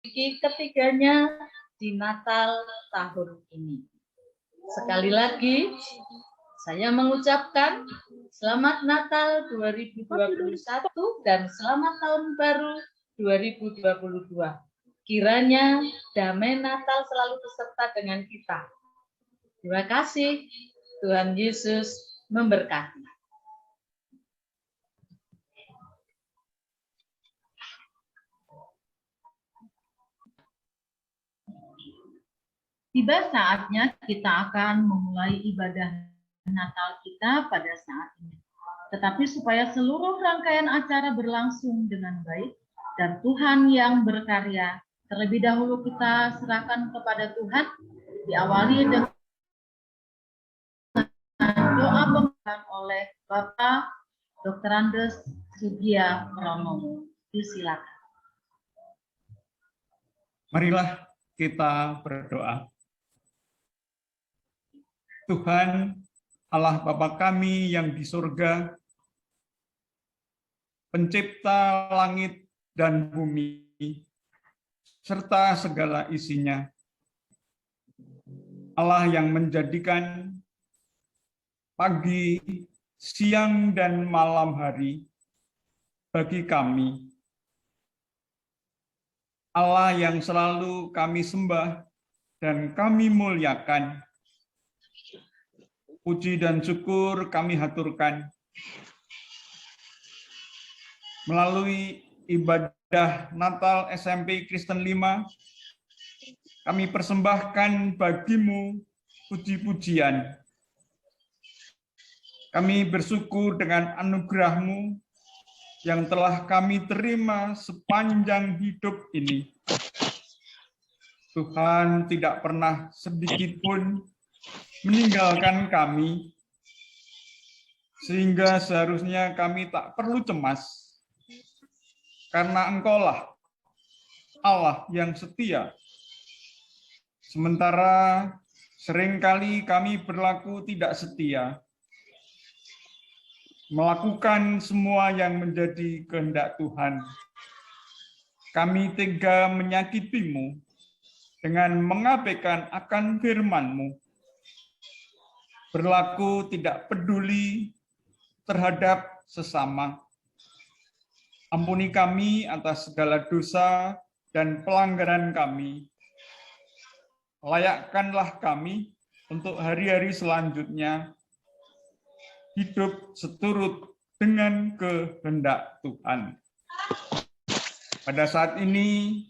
ketiganya di Natal tahun ini. Sekali lagi, saya mengucapkan Selamat Natal 2021 dan Selamat Tahun Baru 2022. Kiranya damai Natal selalu beserta dengan kita. Terima kasih. Tuhan Yesus memberkati. Tiba saatnya kita akan memulai ibadah Natal kita pada saat ini. Tetapi supaya seluruh rangkaian acara berlangsung dengan baik dan Tuhan yang berkarya, terlebih dahulu kita serahkan kepada Tuhan, diawali dengan doa pembukaan oleh Bapak Dr. Andes Sugia Pranowo. Silakan. Marilah kita berdoa. Tuhan, Allah Bapa kami yang di surga, pencipta langit dan bumi, serta segala isinya. Allah yang menjadikan pagi, siang, dan malam hari bagi kami. Allah yang selalu kami sembah dan kami muliakan. Puji dan syukur kami haturkan melalui ibadah Natal SMP Kristen 5. Kami persembahkan bagimu puji-pujian. Kami bersyukur dengan anugerah-Mu yang telah kami terima sepanjang hidup ini. Tuhan tidak pernah sedikit pun meninggalkan kami, sehingga seharusnya kami tak perlu cemas, karena Engkaulah Allah yang setia. Sementara seringkali kami berlaku tidak setia, melakukan semua yang menjadi kehendak Tuhan. Kami tega menyakitimu dengan mengabaikan akan firman-Mu, berlaku tidak peduli terhadap sesama. Ampuni kami atas segala dosa dan pelanggaran kami. Layakkanlah kami untuk hari-hari selanjutnya hidup seturut dengan kehendak Tuhan. Pada saat ini,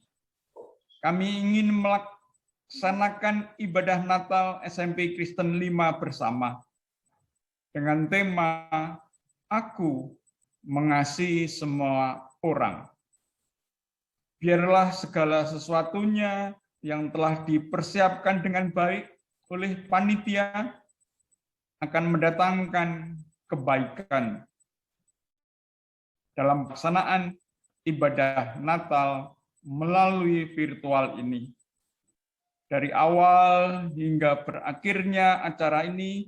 kami ingin melaksanakan ibadah Natal SMP Kristen 5 bersama dengan tema Aku Mengasihi Semua Orang. Biarlah segala sesuatunya yang telah dipersiapkan dengan baik oleh panitia akan mendatangkan kebaikan dalam pelaksanaan ibadah Natal melalui virtual ini. Dari awal hingga berakhirnya acara ini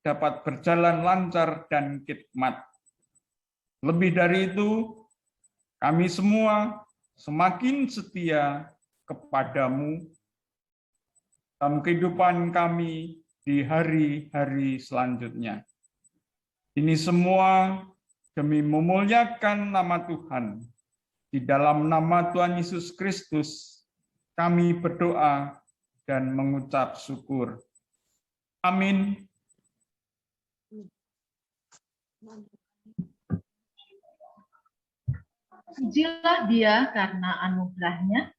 dapat berjalan lancar dan khidmat. Lebih dari itu, kami semua semakin setia kepadamu dalam kehidupan kami di hari-hari selanjutnya. Ini semua demi memuliakan nama Tuhan. Di dalam nama Tuhan Yesus Kristus, kami berdoa dan mengucap syukur. Amin. Pujilah Dia karena anugerahnya.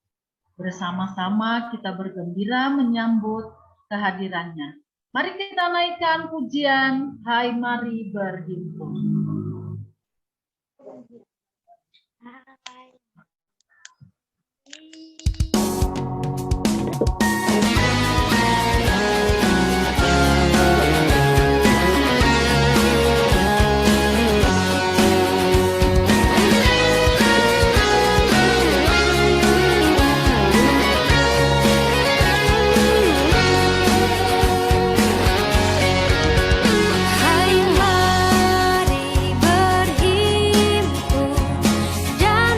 Bersama-sama kita bergembira menyambut kehadirannya. Mari kita naikkan pujian, Hai Mari Berhimpun. Mari berhimpun dan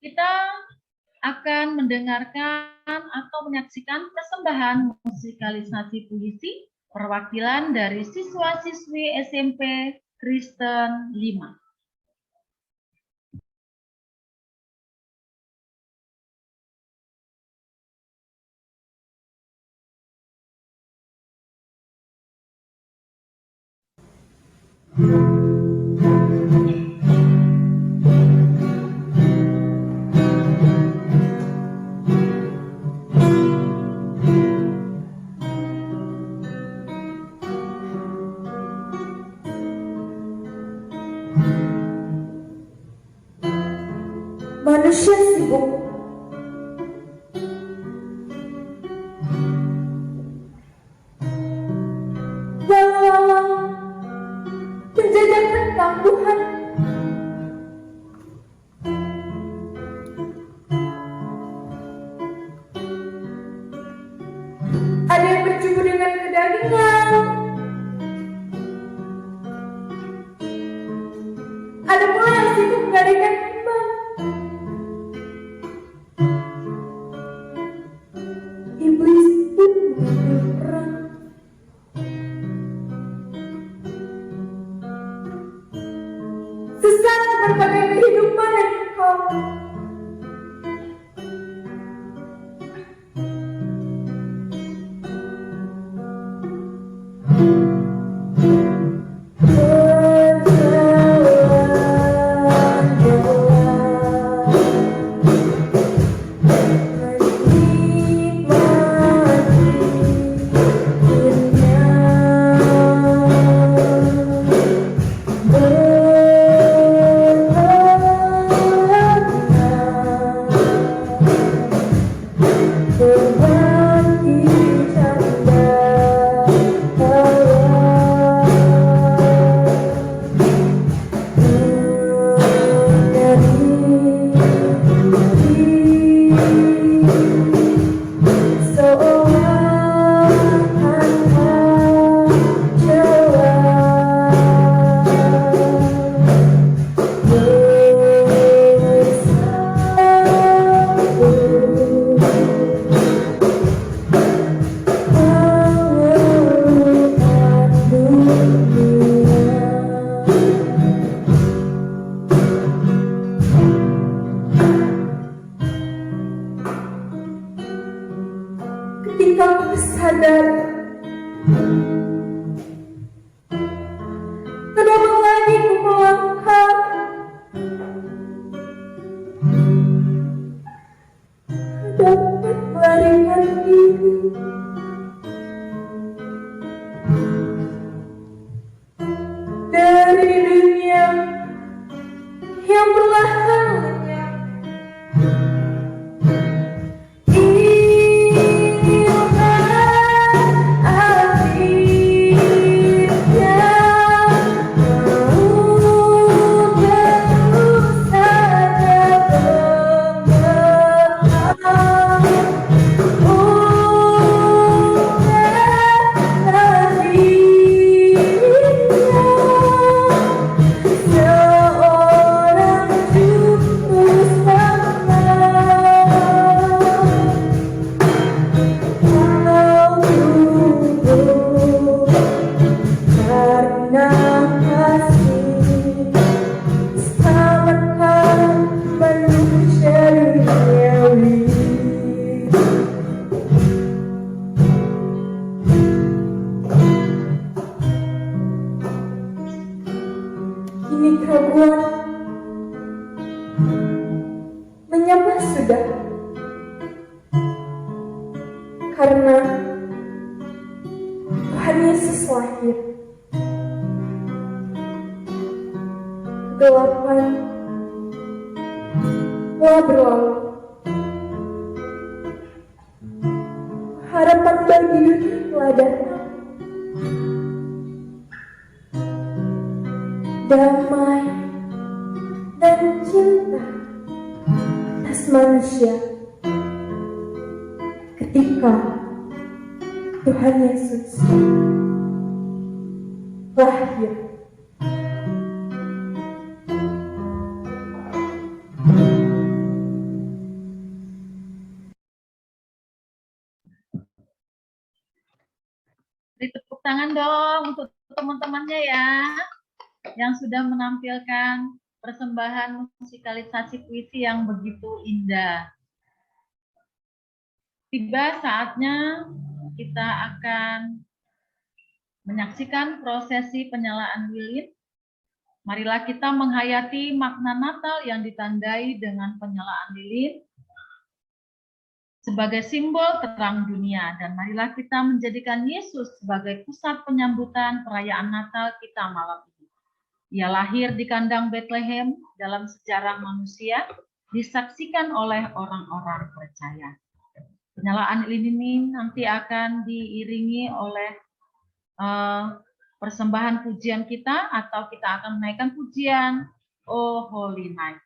kita akan mendengarkan atau menyaksikan persembahan musikalisasi puisi perwakilan dari siswa-siswi SMP Kristen 5. Manusia sibuk dalam menjajakan kambuhan. Ada yang berjumpa dengan kedagingan, ada pula yang sibuk menggadaikan iman. Iblis pun mengambil peran. Sesat berbagai kehidupan yang kekal. Ketika aku sadar, kenapa lagi ku melangkah? Dapat melarikan diri dari dunia yang perlahan lenyap. Kini keraguan menyapa sudah, karena Tuhan Yesus lahir. Kegelapan telah berlalu, harapan bagi dunia telah datang. Damai dan cinta atas manusia ketika Tuhan Yesus lahir. tangan dong untuk teman-temannya ya, yang sudah menampilkan persembahan musikalisasi puisi yang begitu indah. Tiba saatnya kita akan menyaksikan prosesi penyalaan lilin. Marilah kita menghayati makna Natal yang ditandai dengan penyalaan lilin sebagai simbol terang dunia, dan marilah kita menjadikan Yesus sebagai pusat penyambutan perayaan Natal kita malam ini. Ia lahir di kandang Bethlehem dalam sejarah manusia, disaksikan oleh orang-orang percaya. Penyalaan lilin ini nanti akan diiringi oleh persembahan pujian kita, atau kita akan menaikkan pujian Oh Holy Night.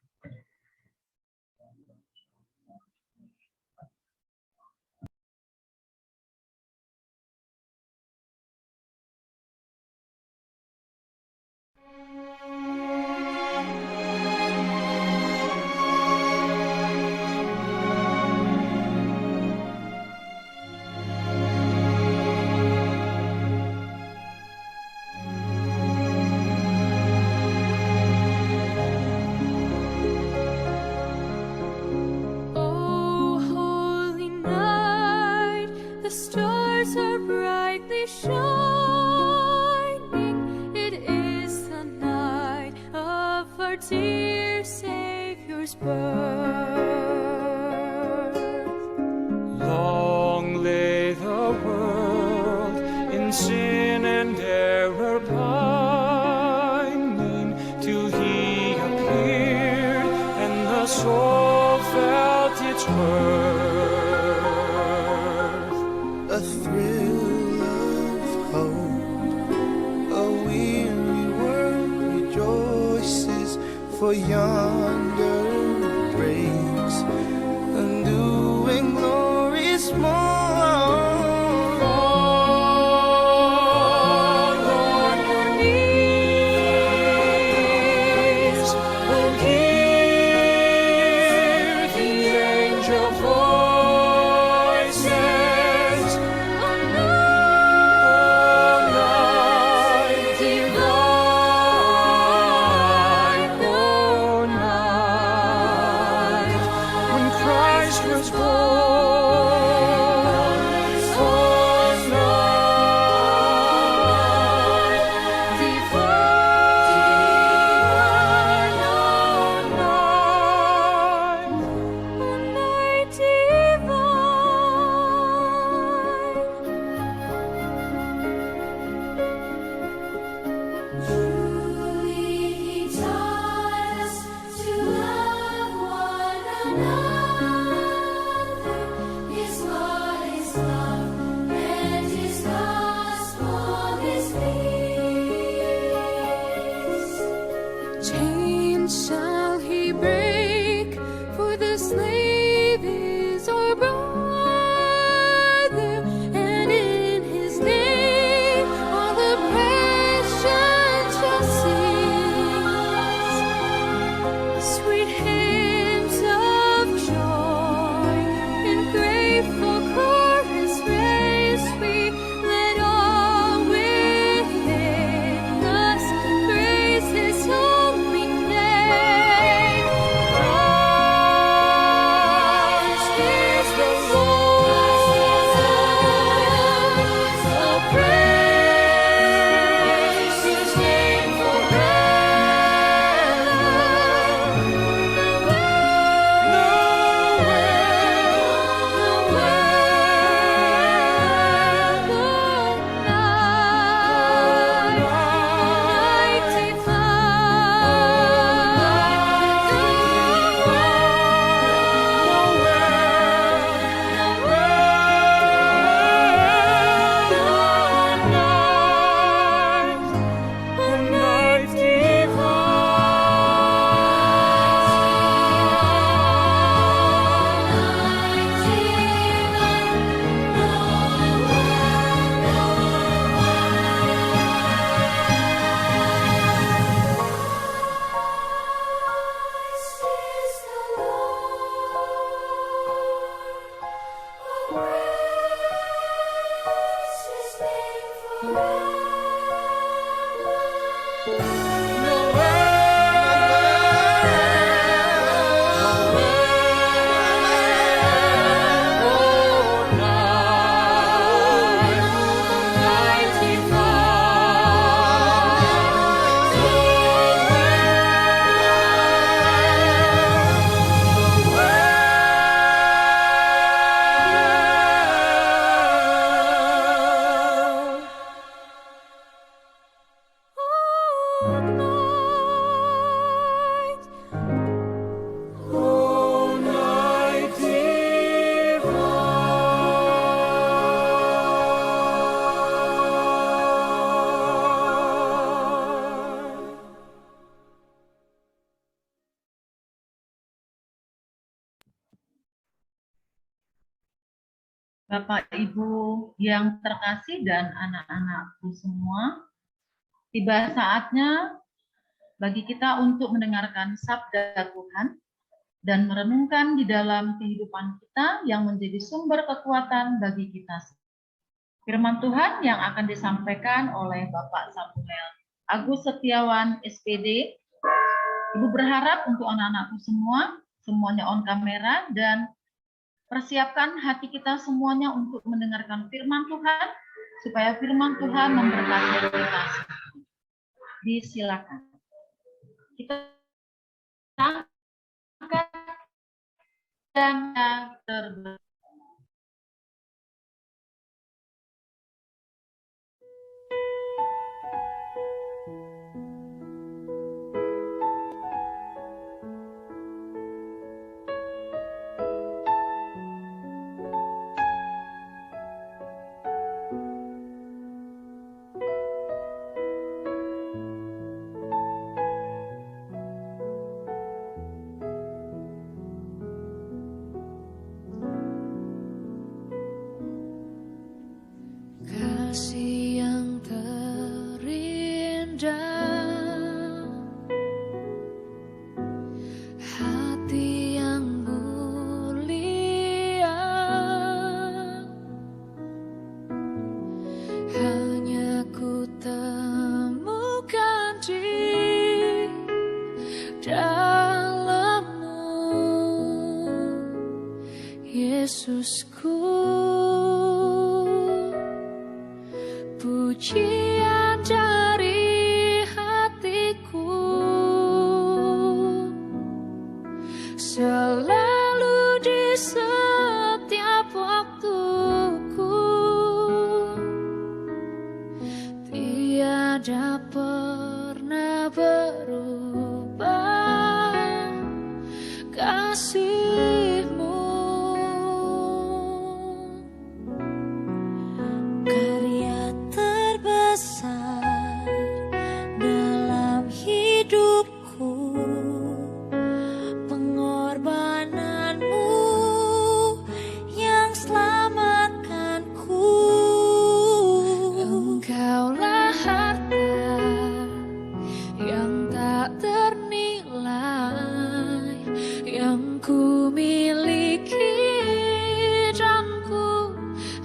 Oh, holy night, the stars are brightly shining. It is the night of our dear Savior's birth. Long lay the world in sin and error pining, till he appeared and the soul felt its worth. A thrill of hope, a weary world rejoices, for yonder breaks a new and glorious morn. Fall on your knees, oh, hear the angel voices. Oh, night divine, oh, night when Christ was born. Oh, night divine, oh, night divine. Truly he taught us to love one another. Bapak Ibu yang terkasih dan anak-anakku semua, tiba saatnya bagi kita untuk mendengarkan sabda Tuhan dan merenungkan di dalam kehidupan kita yang menjadi sumber kekuatan bagi kita. Firman Tuhan yang akan disampaikan oleh Bapak Samuel Agus Setiawan, SPD. Ibu berharap untuk anak-anakku semuanya on kamera, dan persiapkan hati kita semuanya untuk mendengarkan firman Tuhan, supaya firman Tuhan memberkati kita. Disilakan. Kita angkat dan terberkati. Kasih yang terindah, hati yang mulia, hanya ku temukan di dalam-Mu, Yesusku. Pujian dari hatiku selalu di setiap waktuku, tiada pernah berubah kasih-Mu. Karya terbesar dalam hidupku, pengorbanan-Mu yang selamatkanku. Engkaulah harta yang tak ternilai, yang ku miliki dan ku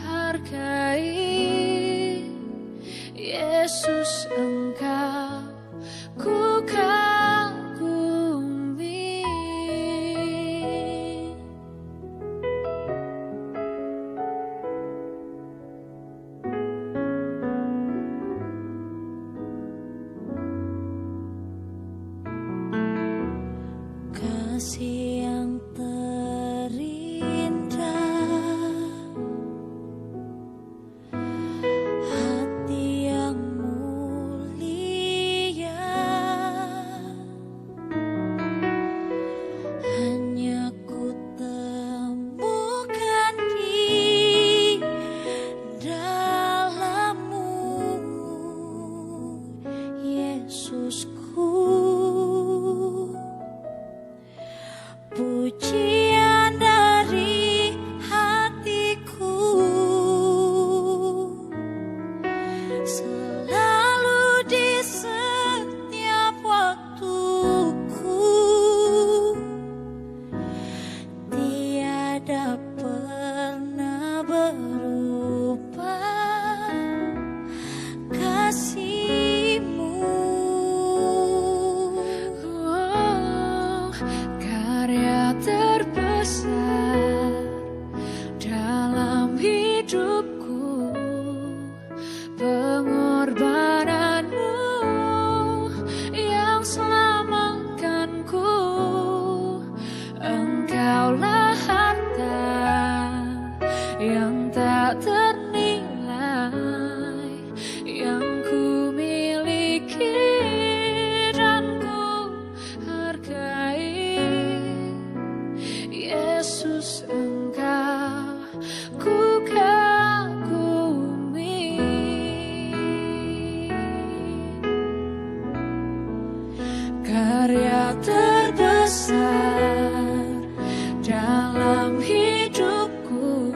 hargai. Yesus, Engkau ku kagumi. Kasih yang terindah, hati yang mulia, hanya ku temukan di dalam-Mu, Yesusku. Pujian dari hatiku selalu di setiap waktuku, tiada pernah berubah kasih-Mu. Karya terbesar dalam hidupku, pengorbanan-Mu yang selamatkanku. Engkaulah harta yang tak ternilai, yang ku miliki dan ku hargai. Yesus, Engkau ku kagumi. Karya terbesar dalam hidupku,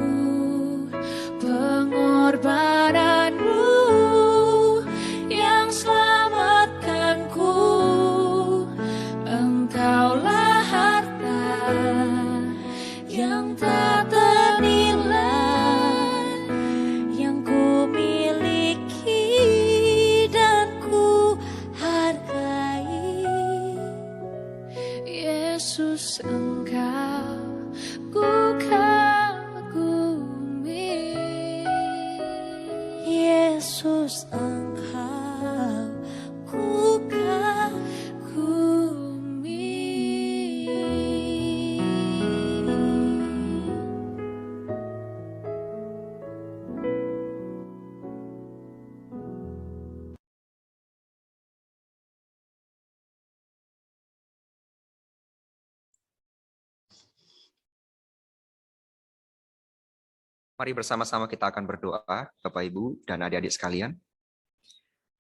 Mari bersama-sama kita akan berdoa, Bapak Ibu dan adik-adik sekalian.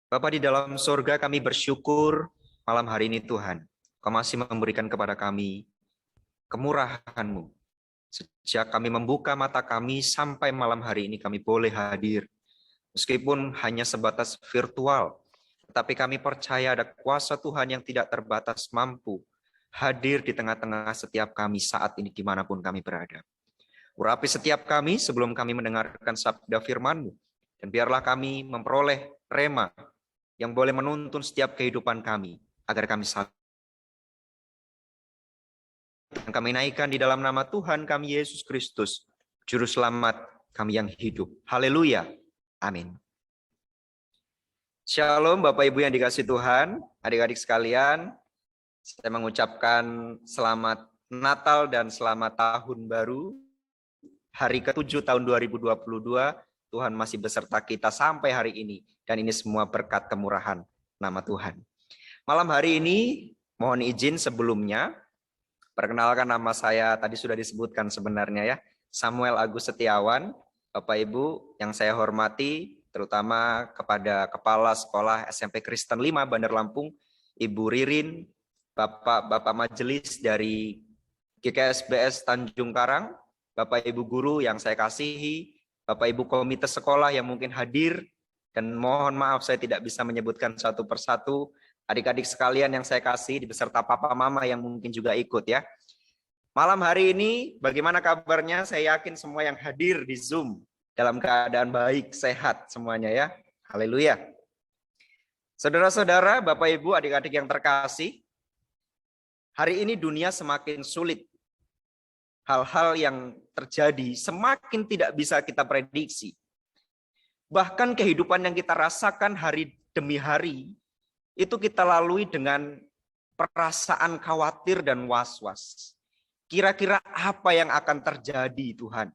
Bapa di dalam surga, kami bersyukur malam hari ini Tuhan, Kau masih memberikan kepada kami kemurahan-Mu. Sejak kami membuka mata kami sampai malam hari ini kami boleh hadir. Meskipun hanya sebatas virtual, tetapi kami percaya ada kuasa Tuhan yang tidak terbatas mampu hadir di tengah-tengah setiap kami saat ini dimanapun kami berada. Urapi setiap kami sebelum kami mendengarkan sabda firman-Mu. Dan biarlah kami memperoleh rema yang boleh menuntun setiap kehidupan kami, agar kami saling kami naikkan di dalam nama Tuhan kami Yesus Kristus, Juru Selamat kami yang hidup. Haleluya. Amin. Shalom Bapak Ibu yang dikasihi Tuhan, adik-adik sekalian, saya mengucapkan selamat Natal dan selamat Tahun Baru. Hari ke-7 tahun 2022, Tuhan masih beserta kita sampai hari ini. Dan ini semua berkat kemurahan nama Tuhan. Malam hari ini, mohon izin sebelumnya, perkenalkan nama saya, tadi sudah disebutkan sebenarnya ya, Samuel Agus Setiawan. Bapak Ibu yang saya hormati, terutama kepada Kepala Sekolah SMP Kristen 5 Bandar Lampung, Ibu Ririn, Bapak Majelis dari GKSBS Tanjung Karang, Bapak Ibu Guru yang saya kasihi, Bapak Ibu Komite Sekolah yang mungkin hadir, dan mohon maaf saya tidak bisa menyebutkan satu persatu, adik-adik sekalian yang saya kasih, beserta Papa Mama yang mungkin juga ikut ya. Malam hari ini bagaimana kabarnya? Saya yakin semua yang hadir di Zoom dalam keadaan baik, sehat semuanya ya. Haleluya. Saudara-saudara, Bapak Ibu, adik-adik yang terkasih, hari ini dunia semakin sulit. Hal-hal yang terjadi semakin tidak bisa kita prediksi. Bahkan kehidupan yang kita rasakan hari demi hari, itu kita lalui dengan perasaan khawatir dan was-was. Kira-kira apa yang akan terjadi Tuhan?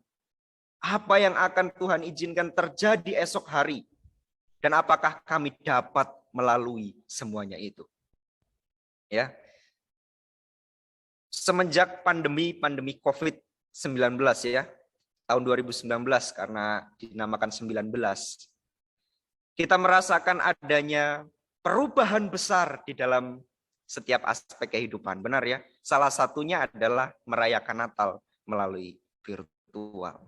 Apa yang akan Tuhan izinkan terjadi esok hari? Dan apakah kami dapat melalui semuanya itu? Ya. Semenjak pandemi COVID-19 ya, tahun 2019 karena dinamakan 19, kita merasakan adanya perubahan besar di dalam setiap aspek kehidupan, benar ya? Salah satunya adalah merayakan Natal melalui virtual.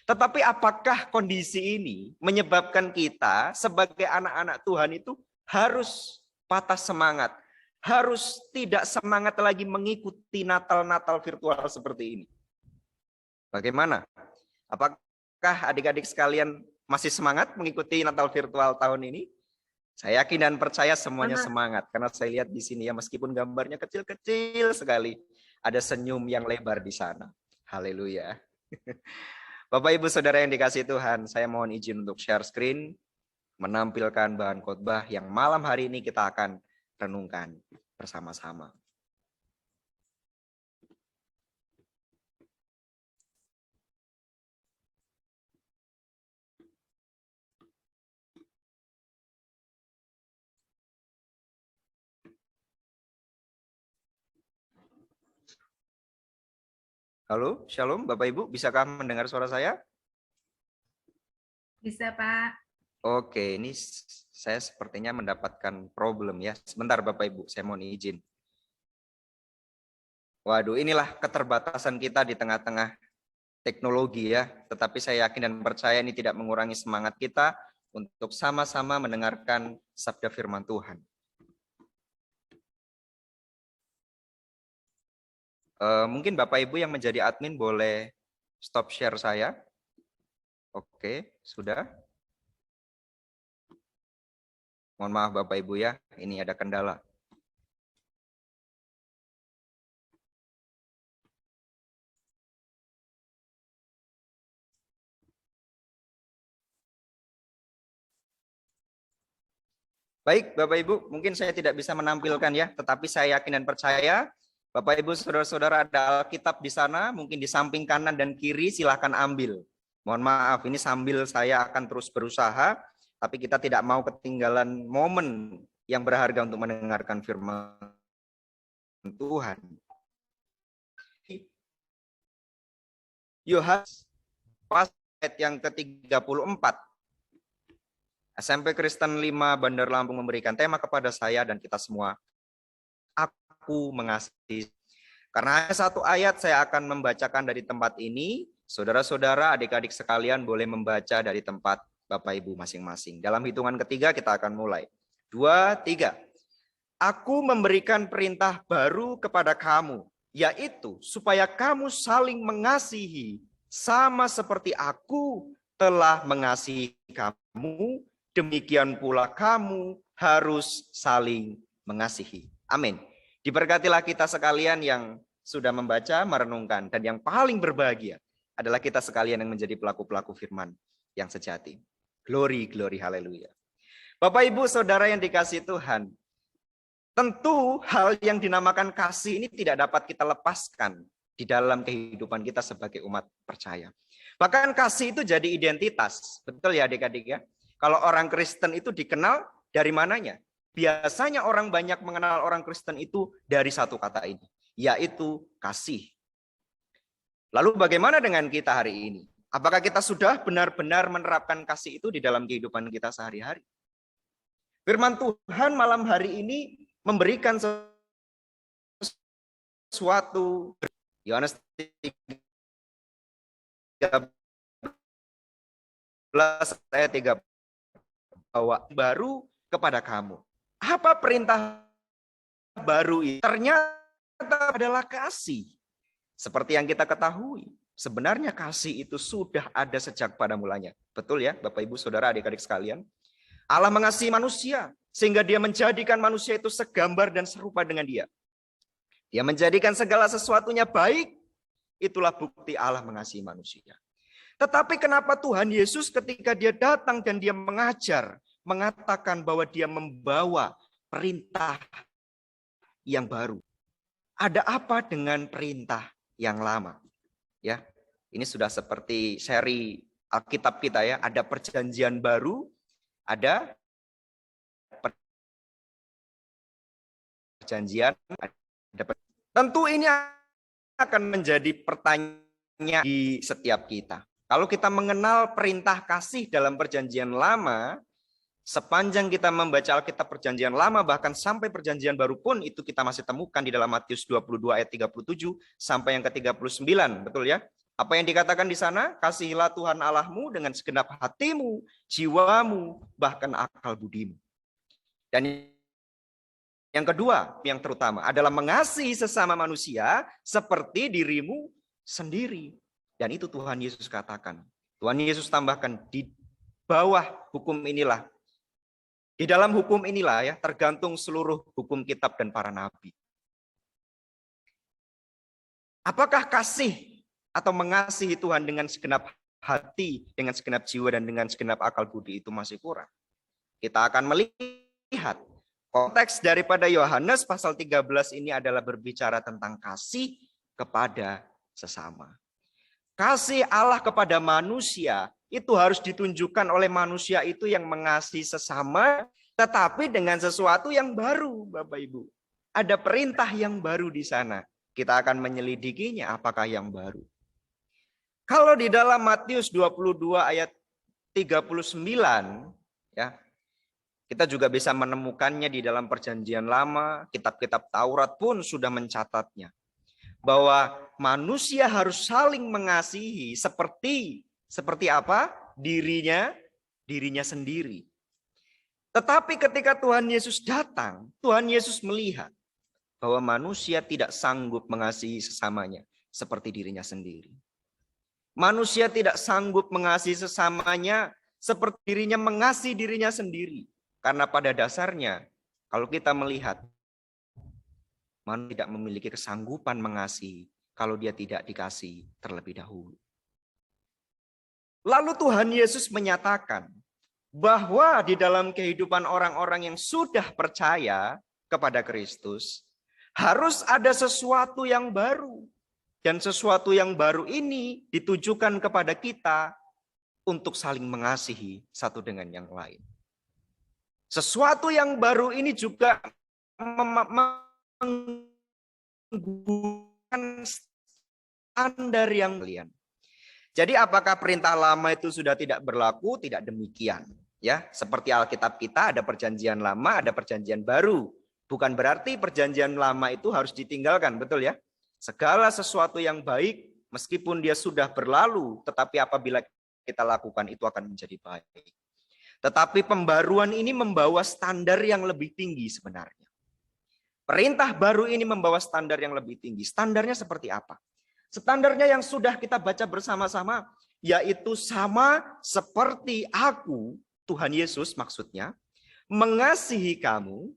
Tetapi apakah kondisi ini menyebabkan kita sebagai anak-anak Tuhan itu harus patah semangat? Harus tidak semangat lagi mengikuti Natal-Natal virtual seperti ini. Bagaimana? Apakah adik-adik sekalian masih semangat mengikuti Natal virtual tahun ini? Saya yakin dan percaya semuanya semangat. Karena saya lihat di sini ya, meskipun gambarnya kecil-kecil sekali, ada senyum yang lebar di sana. Haleluya. Bapak Ibu Saudara yang dikasihi Tuhan, saya mohon izin untuk share screen, menampilkan bahan khotbah yang malam hari ini kita akan renungkan bersama-sama. Halo, Shalom Bapak Ibu, bisakah mendengar suara saya? Bisa Pak. Oke, ini saya sepertinya mendapatkan problem ya. Sebentar Bapak Ibu, saya mohon izin. Waduh, inilah keterbatasan kita di tengah-tengah teknologi ya. Tetapi saya yakin dan percaya ini tidak mengurangi semangat kita untuk sama-sama mendengarkan sabda firman Tuhan. Mungkin Bapak Ibu yang menjadi admin boleh stop share saya. Oke, sudah. Mohon maaf Bapak Ibu ya, ini ada kendala. Baik Bapak Ibu, mungkin saya tidak bisa menampilkan ya, tetapi saya yakin dan percaya Bapak Ibu Saudara-saudara ada Alkitab di sana, mungkin di samping kanan dan kiri silahkan ambil. Mohon maaf, ini sambil saya akan terus berusaha, tapi kita tidak mau ketinggalan momen yang berharga untuk mendengarkan firman Tuhan. Yohanes pasal ayat yang ke-34. SMP Kristen 5 Bandar Lampung memberikan tema kepada saya dan kita semua. Aku mengasihi. Karena hanya satu ayat saya akan membacakan dari tempat ini. Saudara-saudara, adik-adik sekalian boleh membaca dari tempat Bapak Ibu masing-masing. Dalam hitungan ketiga kita akan mulai. 2, 3. Aku memberikan perintah baru kepada kamu, yaitu supaya kamu saling mengasihi sama seperti aku telah mengasihi kamu, demikian pula kamu harus saling mengasihi. Amin. Diberkatilah kita sekalian yang sudah membaca, merenungkan, dan yang paling berbahagia adalah kita sekalian yang menjadi pelaku-pelaku firman yang sejati. Glory, glory, haleluya. Bapak, Ibu, Saudara yang dikasihi Tuhan, tentu hal yang dinamakan kasih ini tidak dapat kita lepaskan di dalam kehidupan kita sebagai umat percaya. Bahkan kasih itu jadi identitas. Betul ya adik-adik ya? Kalau orang Kristen itu dikenal dari mananya? Biasanya orang banyak mengenal orang Kristen itu dari satu kata ini, yaitu kasih. Lalu bagaimana dengan kita hari ini? Apakah kita sudah benar-benar menerapkan kasih itu di dalam kehidupan kita sehari-hari? Firman Tuhan malam hari ini memberikan sesuatu. Yohanes 13 ayat 3 bahwa baru kepada kamu. Apa perintah baru itu? Ternyata adalah kasih. Seperti yang kita ketahui, sebenarnya kasih itu sudah ada sejak pada mulanya. Betul ya, Bapak Ibu Saudara adik-adik sekalian? Allah mengasihi manusia sehingga Dia menjadikan manusia itu segambar dan serupa dengan Dia. Dia menjadikan segala sesuatunya baik. Itulah bukti Allah mengasihi manusia. Tetapi kenapa Tuhan Yesus ketika Dia datang dan Dia mengajar, mengatakan bahwa Dia membawa perintah yang baru? Ada apa dengan perintah yang lama? Ya, ini sudah seperti seri Alkitab kita ya. Ada perjanjian baru, ada perjanjian. Tentu ini akan menjadi pertanyaan di setiap kita. Kalau kita mengenal perintah kasih dalam perjanjian lama, sepanjang kita membaca Alkitab perjanjian lama, bahkan sampai perjanjian baru pun itu kita masih temukan di dalam Matius 22 ayat 37 sampai yang ke-39. Betul ya? Apa yang dikatakan di sana? Kasihilah Tuhan Allahmu dengan segenap hatimu, jiwamu, bahkan akal budimu. Dan yang kedua, yang terutama adalah mengasihi sesama manusia seperti dirimu sendiri. Dan itu Tuhan Yesus katakan. Tuhan Yesus tambahkan, di bawah hukum inilah, di dalam hukum inilah ya, tergantung seluruh hukum kitab dan para nabi. Apakah kasih atau mengasihi Tuhan dengan segenap hati, dengan segenap jiwa, dan dengan segenap akal budi itu masih kurang? Kita akan melihat konteks daripada Yohanes pasal 13 ini adalah berbicara tentang kasih kepada sesama. Kasih Allah kepada manusia itu harus ditunjukkan oleh manusia itu yang mengasihi sesama, tetapi dengan sesuatu yang baru, Bapak Ibu. Ada perintah yang baru di sana. Kita akan menyelidikinya apakah yang baru. Kalau di dalam Matius 22 ayat 39, ya, kita juga bisa menemukannya di dalam perjanjian lama, kitab-kitab Taurat pun sudah mencatatnya. Bahwa manusia harus saling mengasihi seperti apa? Dirinya sendiri. Tetapi ketika Tuhan Yesus datang, Tuhan Yesus melihat bahwa manusia tidak sanggup mengasihi sesamanya seperti dirinya sendiri. Manusia tidak sanggup mengasihi sesamanya seperti dirinya mengasihi dirinya sendiri. Karena pada dasarnya, kalau kita melihat, manusia tidak memiliki kesanggupan mengasihi kalau dia tidak dikasihi terlebih dahulu. Lalu Tuhan Yesus menyatakan bahwa di dalam kehidupan orang-orang yang sudah percaya kepada Kristus, harus ada sesuatu yang baru. Dan sesuatu yang baru ini ditujukan kepada kita untuk saling mengasihi satu dengan yang lain. Sesuatu yang baru ini juga menggunakan standar yang kalian. Jadi apakah perintah lama itu sudah tidak berlaku? Tidak demikian. Ya, seperti Alkitab kita ada perjanjian lama, ada perjanjian baru. Bukan berarti perjanjian lama itu harus ditinggalkan, betul ya? Segala sesuatu yang baik, meskipun dia sudah berlalu, tetapi apabila kita lakukan itu akan menjadi baik. Tetapi pembaruan ini membawa standar yang lebih tinggi sebenarnya. Perintah baru ini membawa standar yang lebih tinggi. Standarnya seperti apa? Standarnya yang sudah kita baca bersama-sama, yaitu sama seperti aku, Tuhan Yesus maksudnya, mengasihi kamu,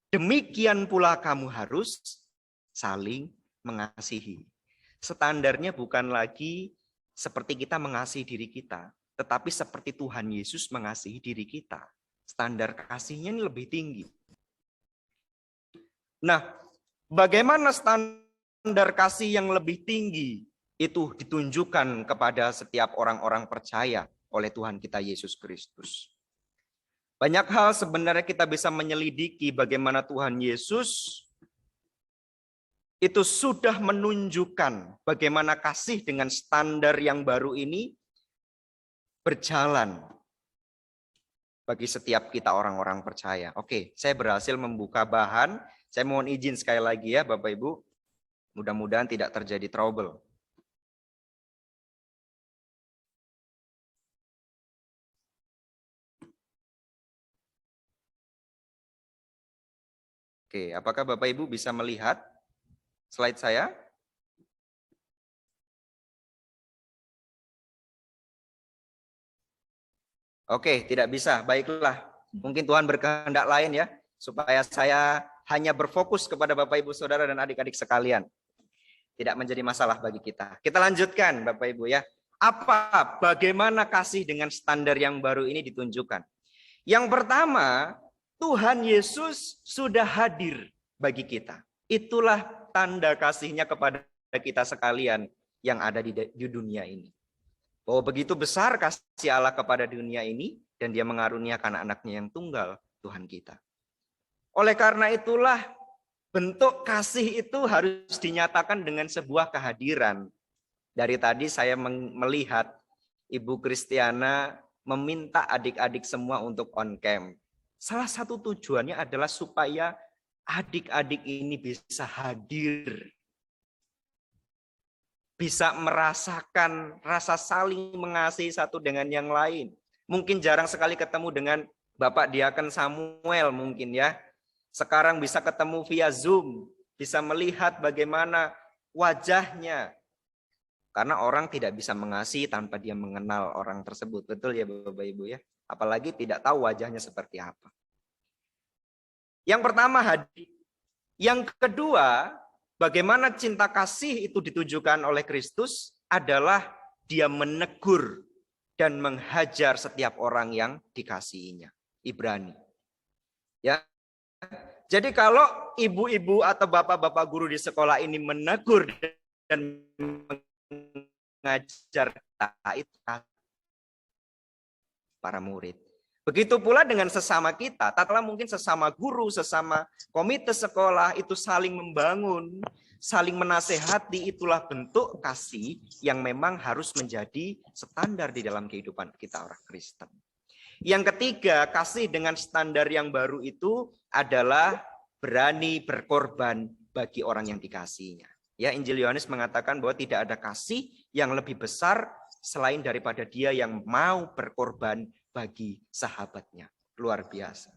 demikian pula kamu harus saling mengasihi. Standarnya bukan lagi seperti kita mengasihi diri kita, tetapi seperti Tuhan Yesus mengasihi diri kita. Standar kasihnya ini lebih tinggi. Nah, bagaimana standar kasih yang lebih tinggi itu ditunjukkan kepada setiap orang-orang percaya oleh Tuhan kita Yesus Kristus. Banyak hal sebenarnya kita bisa menyelidiki bagaimana Tuhan Yesus itu sudah menunjukkan bagaimana kasih dengan standar yang baru ini berjalan bagi setiap kita orang-orang percaya. Oke, saya berhasil membuka bahan. Saya mohon izin sekali lagi ya Bapak Ibu. Mudah-mudahan tidak terjadi trouble. Oke, apakah Bapak Ibu bisa melihat slide saya? Oke, tidak bisa. Baiklah. Mungkin Tuhan berkehendak lain ya, supaya saya hanya berfokus kepada Bapak Ibu Saudara dan adik-adik sekalian. Tidak menjadi masalah bagi kita. Kita lanjutkan Bapak Ibu ya. Bagaimana kasih dengan standar yang baru ini ditunjukkan? Yang pertama, Tuhan Yesus sudah hadir bagi kita. Itulah tanda kasihnya kepada kita sekalian yang ada di dunia ini. Bahwa begitu besar kasih Allah kepada dunia ini dan dia mengaruniakan anaknya yang tunggal, Tuhan kita. Oleh karena itulah bentuk kasih itu harus dinyatakan dengan sebuah kehadiran. Dari tadi saya melihat Ibu Kristiana meminta adik-adik semua untuk on cam. Salah satu tujuannya adalah supaya adik-adik ini bisa hadir. Bisa merasakan rasa saling mengasihi satu dengan yang lain. Mungkin jarang sekali ketemu dengan Bapak Diaken Samuel mungkin ya. Sekarang bisa ketemu via Zoom, bisa melihat bagaimana wajahnya. Karena orang tidak bisa mengasihi tanpa dia mengenal orang tersebut. Betul ya Bapak Ibu ya? Apalagi tidak tahu wajahnya seperti apa. Yang pertama hadir. Yang kedua, bagaimana cinta kasih itu ditujukan oleh Kristus adalah dia menegur dan menghajar setiap orang yang dikasihinya. Ibrani. Ya. Jadi kalau ibu-ibu atau bapak-bapak guru di sekolah ini menegur dan mengajar itu para murid. Begitu pula dengan sesama kita, tatkala mungkin sesama guru, sesama komite sekolah itu saling membangun, saling menasehati, itulah bentuk kasih yang memang harus menjadi standar di dalam kehidupan kita orang Kristen. Yang ketiga, kasih dengan standar yang baru itu adalah berani berkorban bagi orang yang dikasihinya. Ya, Injil Yohanes mengatakan bahwa tidak ada kasih yang lebih besar selain daripada dia yang mau berkorban bagi sahabatnya. Luar biasa.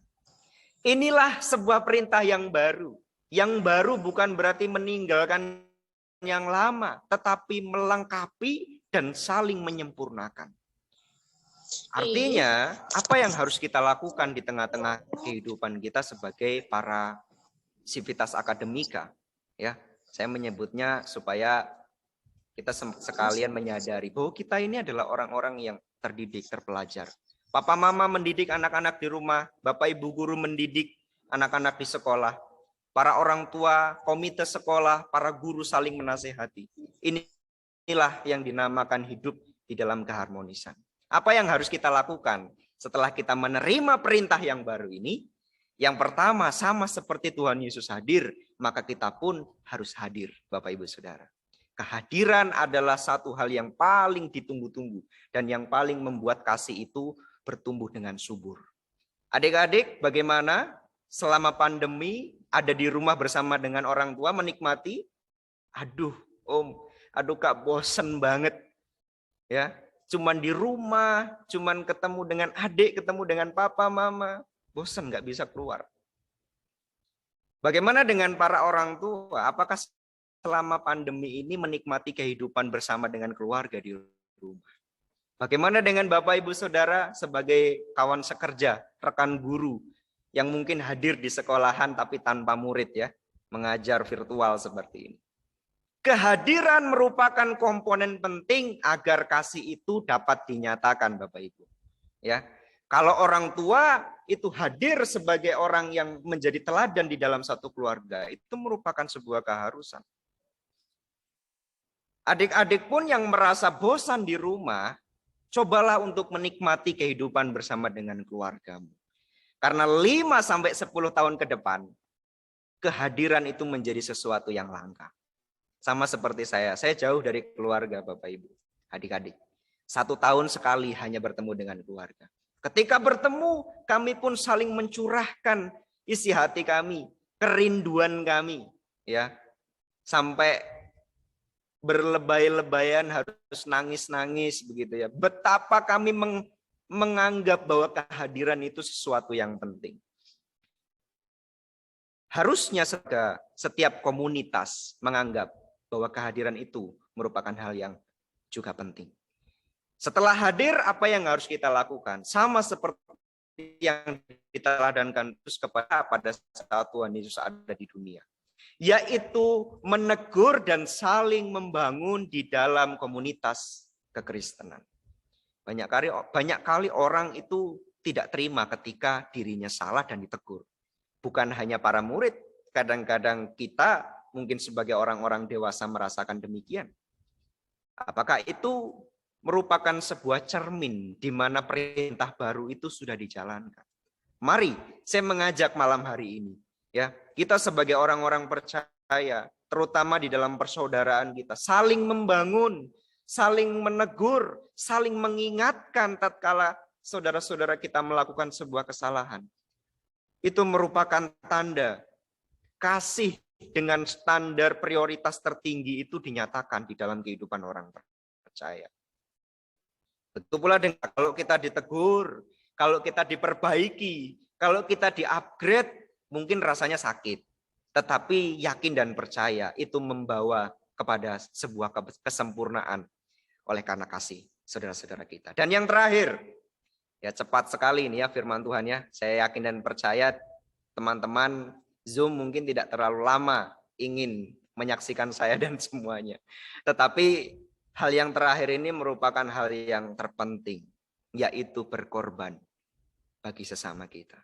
Inilah sebuah perintah yang baru. Yang baru bukan berarti meninggalkan yang lama, tetapi melengkapi dan saling menyempurnakan. Artinya, apa yang harus kita lakukan di tengah-tengah kehidupan kita sebagai para sivitas akademika? Ya, saya menyebutnya supaya kita sekalian menyadari bahwa kita ini adalah orang-orang yang terdidik, terpelajar. Papa mama mendidik anak-anak di rumah, bapak ibu guru mendidik anak-anak di sekolah, para orang tua, komite sekolah, para guru saling menasehati. Inilah yang dinamakan hidup di dalam keharmonisan. Apa yang harus kita lakukan setelah kita menerima perintah yang baru ini? Yang pertama, sama seperti Tuhan Yesus hadir, maka kita pun harus hadir, Bapak Ibu Saudara. Kehadiran adalah satu hal yang paling ditunggu-tunggu dan yang paling membuat kasih itu bertumbuh dengan subur. Adik-adik, bagaimana selama pandemi ada di rumah bersama dengan orang tua menikmati? Aduh, Om, aduh Kak, bosen banget. Ya, cuman di rumah, cuman ketemu dengan adik, ketemu dengan papa, mama, bosen nggak bisa keluar. Bagaimana dengan para orang tua? Apakah selama pandemi ini menikmati kehidupan bersama dengan keluarga di rumah? Bagaimana dengan Bapak Ibu Saudara sebagai kawan sekerja, rekan guru yang mungkin hadir di sekolahan tapi tanpa murid ya, mengajar virtual seperti ini? Kehadiran merupakan komponen penting agar kasih itu dapat dinyatakan, Bapak Ibu. Ya, kalau orang tua itu hadir sebagai orang yang menjadi teladan di dalam satu keluarga, itu merupakan sebuah keharusan. Adik-adik pun yang merasa bosan di rumah, cobalah untuk menikmati kehidupan bersama dengan keluargamu. Karena 5-10 tahun ke depan, kehadiran itu menjadi sesuatu yang langka. Sama seperti saya jauh dari keluarga Bapak Ibu, adik-adik. 1 tahun sekali hanya bertemu dengan keluarga. Ketika bertemu, kami pun saling mencurahkan isi hati kami, kerinduan kami, ya, sampai berlebay-lebayan harus nangis-nangis begitu ya. Betapa kami menganggap bahwa kehadiran itu sesuatu yang penting. Harusnya setiap komunitas menganggap bahwa kehadiran itu merupakan hal yang juga penting. Setelah hadir, apa yang harus kita lakukan? Sama seperti yang diteladankan Yesus pada saat Tuhan Yesus ada di dunia. Yaitu menegur dan saling membangun di dalam komunitas kekristenan. Banyak kali orang itu tidak terima ketika dirinya salah dan ditegur. Bukan hanya para murid, kadang-kadang kita mungkin sebagai orang-orang dewasa merasakan demikian. Apakah itu merupakan sebuah cermin di mana perintah baru itu sudah dijalankan? Mari, saya mengajak malam hari ini, ya, kita sebagai orang-orang percaya, terutama di dalam persaudaraan kita, saling membangun, saling menegur, saling mengingatkan tatkala saudara-saudara kita melakukan sebuah kesalahan. Itu merupakan tanda kasih dengan standar prioritas tertinggi itu dinyatakan di dalam kehidupan orang percaya. Betul pula dengan kalau kita ditegur, kalau kita diperbaiki, kalau kita di-upgrade, mungkin rasanya sakit. Tetapi yakin dan percaya itu membawa kepada sebuah kesempurnaan oleh karena kasih saudara-saudara kita. Dan yang terakhir, ya cepat sekali ini ya firman Tuhan ya. Saya yakin dan percaya teman-teman Zoom mungkin tidak terlalu lama ingin menyaksikan saya dan semuanya. Tetapi hal yang terakhir ini merupakan hal yang terpenting, yaitu berkorban bagi sesama kita.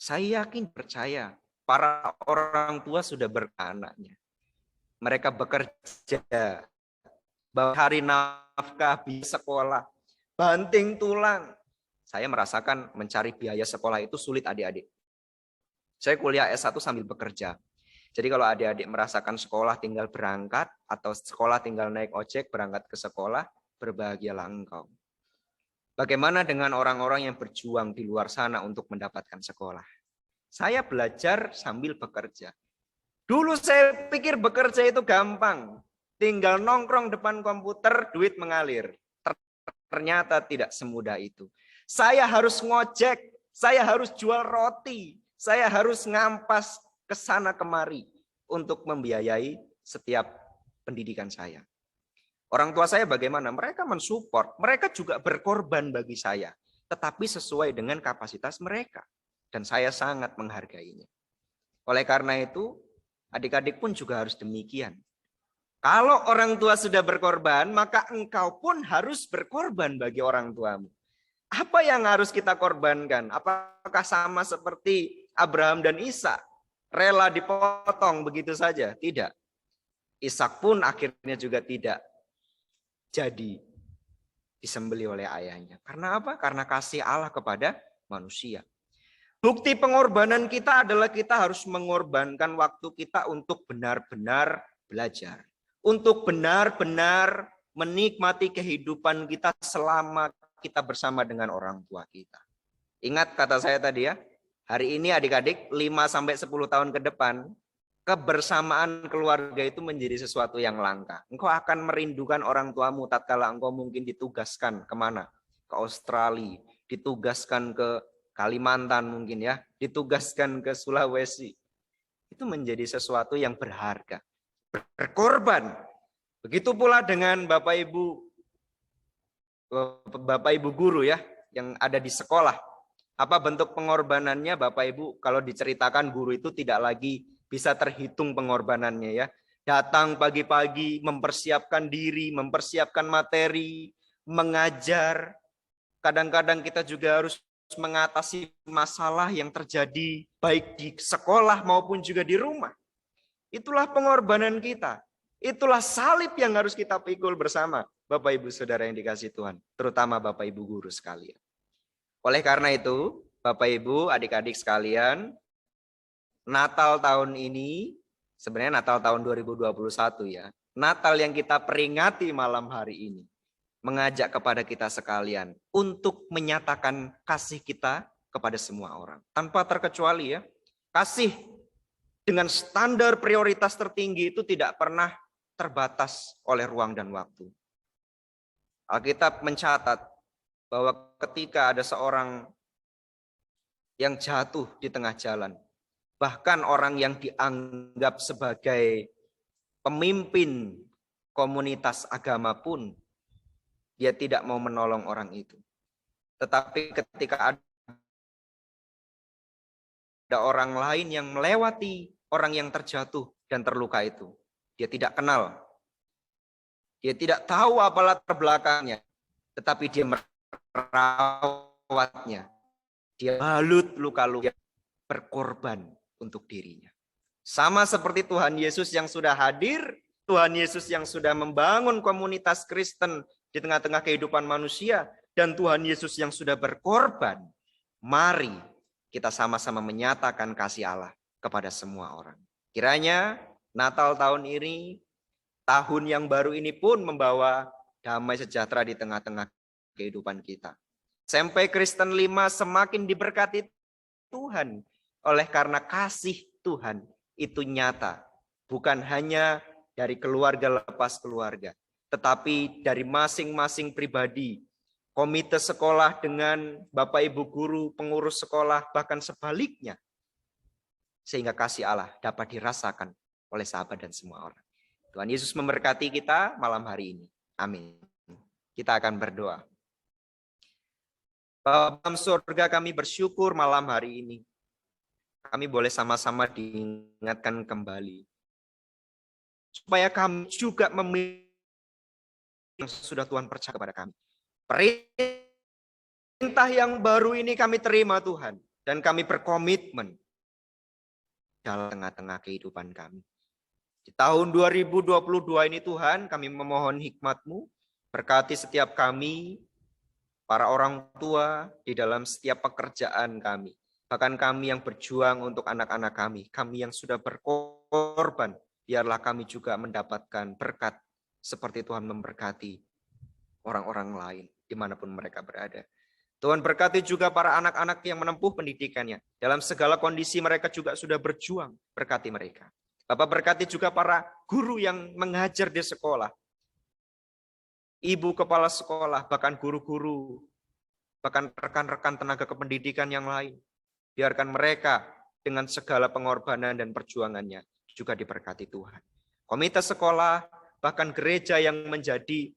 Saya yakin percaya para orang tua sudah beranaknya. Mereka bekerja, hari nafkah, biaya sekolah, banting tulang. Saya merasakan mencari biaya sekolah itu sulit adik-adik. Saya kuliah S1 sambil bekerja. Jadi kalau adik-adik merasakan sekolah tinggal berangkat atau sekolah tinggal naik ojek berangkat ke sekolah, berbahagialah engkau. Bagaimana dengan orang-orang yang berjuang di luar sana untuk mendapatkan sekolah? Saya belajar sambil bekerja. Dulu saya pikir bekerja itu gampang. Tinggal nongkrong depan komputer, duit mengalir. Ternyata tidak semudah itu. Saya harus ngojek, saya harus jual roti, saya harus ngampas ke sana kemari untuk membiayai setiap pendidikan saya. Orang tua saya bagaimana? Mereka mensupport, mereka juga berkorban bagi saya, tetapi sesuai dengan kapasitas mereka. Dan saya sangat menghargainya. Oleh karena itu, adik-adik pun juga harus demikian. Kalau orang tua sudah berkorban, maka engkau pun harus berkorban bagi orang tuamu. Apa yang harus kita korbankan? Apakah sama seperti Abraham dan Ishak? Rela dipotong begitu saja? Tidak. Ishak pun akhirnya juga tidak jadi disembelih oleh ayahnya. Karena apa? Karena kasih Allah kepada manusia. Bukti pengorbanan kita adalah kita harus mengorbankan waktu kita untuk benar-benar belajar untuk benar-benar menikmati kehidupan kita selama kita bersama dengan orang tua kita. Ingat kata saya tadi ya, hari ini adik-adik 5-10 tahun ke depan, kebersamaan keluarga itu menjadi sesuatu yang langka. Engkau akan merindukan orang tuamu tatkala engkau mungkin ditugaskan kemana? Ke Australia, ditugaskan ke Kalimantan mungkin ya, ditugaskan ke Sulawesi. Itu menjadi sesuatu yang berharga, berkorban. Begitu pula dengan Bapak Ibu guru ya, yang ada di sekolah. Apa bentuk pengorbanannya Bapak Ibu? Kalau diceritakan guru itu tidak lagi bisa terhitung pengorbanannya ya. Datang pagi-pagi, mempersiapkan diri, mempersiapkan materi, mengajar. Kadang-kadang kita juga harus mengatasi masalah yang terjadi baik di sekolah maupun juga di rumah. Itulah pengorbanan kita. Itulah salib yang harus kita pikul bersama Bapak Ibu Saudara yang dikasihi Tuhan. Terutama Bapak Ibu guru sekalian. Oleh karena itu, Bapak Ibu, adik-adik sekalian, Natal tahun ini, sebenarnya Natal tahun 2021 ya, Natal yang kita peringati malam hari ini, mengajak kepada kita sekalian untuk menyatakan kasih kita kepada semua orang. Tanpa terkecuali ya, kasih dengan standar prioritas tertinggi itu tidak pernah terbatas oleh ruang dan waktu. Alkitab mencatat bahwa ketika ada seorang yang jatuh di tengah jalan, bahkan orang yang dianggap sebagai pemimpin komunitas agama pun, dia tidak mau menolong orang itu. Tetapi ketika ada orang lain yang melewati orang yang terjatuh dan terluka itu, dia tidak kenal. Dia tidak tahu apa latar belakangnya, tetapi dia merawatnya. Dia balut luka-luka, berkorban untuk dirinya. Sama seperti Tuhan Yesus yang sudah hadir, Tuhan Yesus yang sudah membangun komunitas Kristen di tengah-tengah kehidupan manusia, dan Tuhan Yesus yang sudah berkorban. Mari kita sama-sama menyatakan kasih Allah kepada semua orang. Kiranya Natal tahun ini, tahun yang baru ini pun membawa damai sejahtera di tengah-tengah kehidupan kita. SMP Kristen 5 semakin diberkati Tuhan oleh karena kasih Tuhan itu nyata. Bukan hanya dari keluarga lepas keluarga, tetapi dari masing-masing pribadi. Komite sekolah dengan Bapak Ibu guru, pengurus sekolah, bahkan sebaliknya. Sehingga kasih Allah dapat dirasakan oleh sahabat dan semua orang. Tuhan Yesus memberkati kita malam hari ini. Amin. Kita akan berdoa. Bapa dalam surga, kami bersyukur malam hari ini. Kami boleh sama-sama diingatkan kembali. Supaya kami juga memiliki yang sudah Tuhan percaya kepada kami. Perintah yang baru ini kami terima Tuhan. Dan kami berkomitmen dalam tengah-tengah kehidupan kami. Di tahun 2022 ini Tuhan, kami memohon hikmat-Mu. Berkati setiap kami, para orang tua di dalam setiap pekerjaan kami. Bahkan kami yang berjuang untuk anak-anak kami. Kami yang sudah berkorban. Biarlah kami juga mendapatkan berkat seperti Tuhan memberkati orang-orang lain dimanapun mereka berada. Tuhan berkati juga para anak-anak yang menempuh pendidikannya. Dalam segala kondisi mereka juga sudah berjuang. Berkati mereka. Bapak berkati juga para guru yang mengajar di sekolah. Ibu kepala sekolah, bahkan guru-guru, bahkan rekan-rekan tenaga kependidikan yang lain. Biarkan mereka dengan segala pengorbanan dan perjuangannya juga diberkati Tuhan. Komite sekolah, bahkan gereja yang menjadi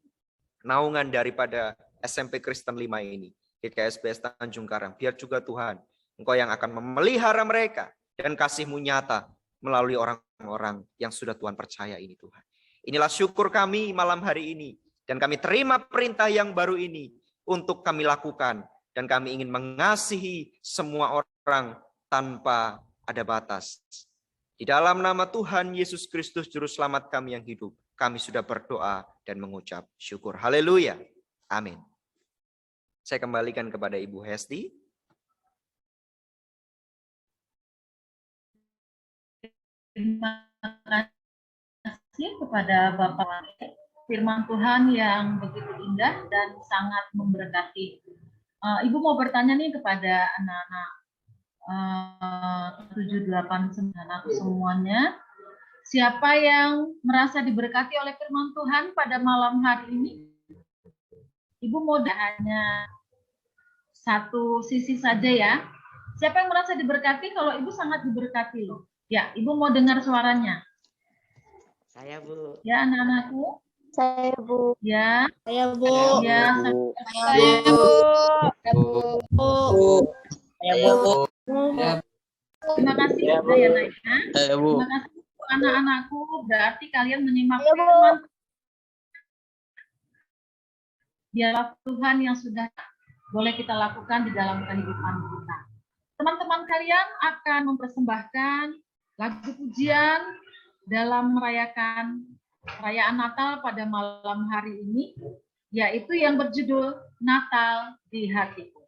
naungan daripada SMP Kristen 5 ini, GKSBS Tanjung Karang, biar juga Tuhan, Engkau yang akan memelihara mereka dan kasih-Mu nyata melalui orang-orang yang sudah Tuhan percaya ini Tuhan. Inilah syukur kami malam hari ini. Dan kami terima perintah yang baru ini untuk kami lakukan. Dan kami ingin mengasihi semua orang tanpa ada batas. Di dalam nama Tuhan Yesus Kristus Juru Selamat kami yang hidup, kami sudah berdoa dan mengucap syukur. Haleluya. Amin. Saya kembalikan kepada Ibu Hesti. Terima kasih kepada Bapak Wali, firman Tuhan yang begitu indah dan sangat memberkati. Ibu mau bertanya nih kepada anak-anak 7, 8, 9 aku semuanya. Siapa yang merasa diberkati oleh firman Tuhan pada malam hari ini? Ibu mau hanya satu sisi saja ya. Siapa yang merasa diberkati? Kalau ibu sangat diberkati loh. Ya, ibu mau dengar suaranya. Saya, Bu. Ya, anak-anakku. Saya, Bu. Ya. Saya, Bu. Ya, Saya, Bu. Saya, Bu. terima kasih Ya, Bu. ya, Nak. Saya, Bu. Terima kasih anak-anakku. Berarti kalian menyimak firman. Biarlah Tuhan yang sudah boleh kita lakukan di dalam kehidupan kita. Teman-teman kalian akan mempersembahkan lagu pujian dalam merayakan perayaan Natal pada malam hari ini, yaitu yang berjudul Natal di Hatiku.